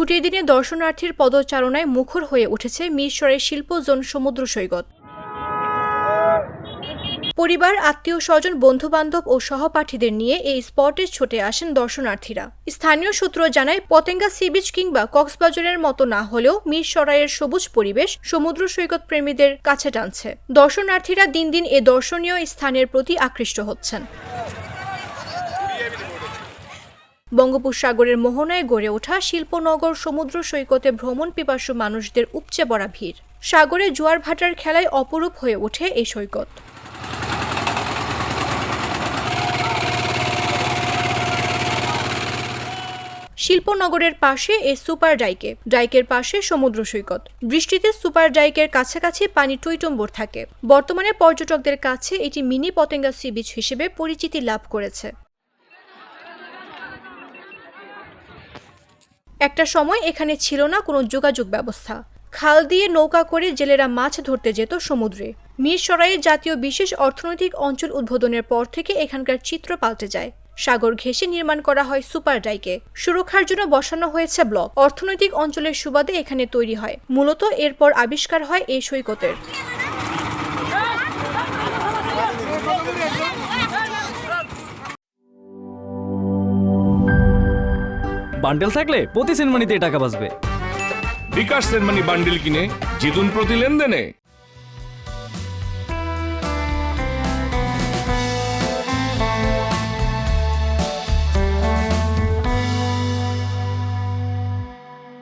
ছুটির দিনে দর্শনার্থীর পদচারণায় মুখর হয়ে উঠেছে মিরসরাই শিল্প জোন সমুদ্র সৈকত। পরিবার, আত্মীয় স্বজন, বন্ধুবান্ধব ও সহপাঠীদের নিয়ে এই স্পটে ছুটে আসেন দর্শনার্থীরা। স্থানীয় সূত্র জানায়, পতেঙ্গা সি বিচ কিংবা কক্সবাজারের মতো না হলেও মিরসরাইয়ের সবুজ পরিবেশ সমুদ্র সৈকত প্রেমীদের কাছে টানছে। দর্শনার্থীরা দিন দিন এ দর্শনীয় স্থানের প্রতি আকৃষ্ট হচ্ছেন। বঙ্গোপসাগরের মোহনায় গড়ে ওঠা শিল্পনগর সমুদ্র সৈকতে ভ্রমণ পিপাসু মানুষদের উপচে পড়া ভিড়। সাগরে জোয়ার ভাটার খেলায় অপরূপ হয়ে ওঠে এই সৈকত। শিল্পনগরের পাশে এই সুপার ডাইকের পাশে সমুদ্র সৈকত। বৃষ্টিতে সুপার ডাইকের কাছাকাছি পানি টইটম্বর থাকে। বর্তমানে পর্যটকদের কাছে এটি মিনি পতেঙ্গা সি বিচ হিসেবে পরিচিতি লাভ করেছে। একটা সময় এখানে ছিল না কোনো যোগাযোগ ব্যবস্থা। খাল দিয়ে নৌকা করে জেলেরা মাছ ধরতে যেত সমুদ্রে। মিরসরাইয়ে জাতীয় বিশেষ অর্থনৈতিক অঞ্চল উদ্বোধনের পর থেকে এখানকার চিত্র পাল্টে যায়। সাগর ঘেঁষে নির্মাণ করা হয় সুপার ডাইকে। সুরক্ষার জন্য বসানো হয়েছে ব্লক। অর্থনৈতিক অঞ্চলের সুবাদে এখানে তৈরি হয়। মূলত এরপর আবিষ্কার হয় এই সৈকতের। বান্ডেল থাকলে প্রতি সেনমানিতে টাকা বাঁচবে। বিকাশ সেনমানি বান্ডেল কিনে জিতুন প্রতি লেনদেনে।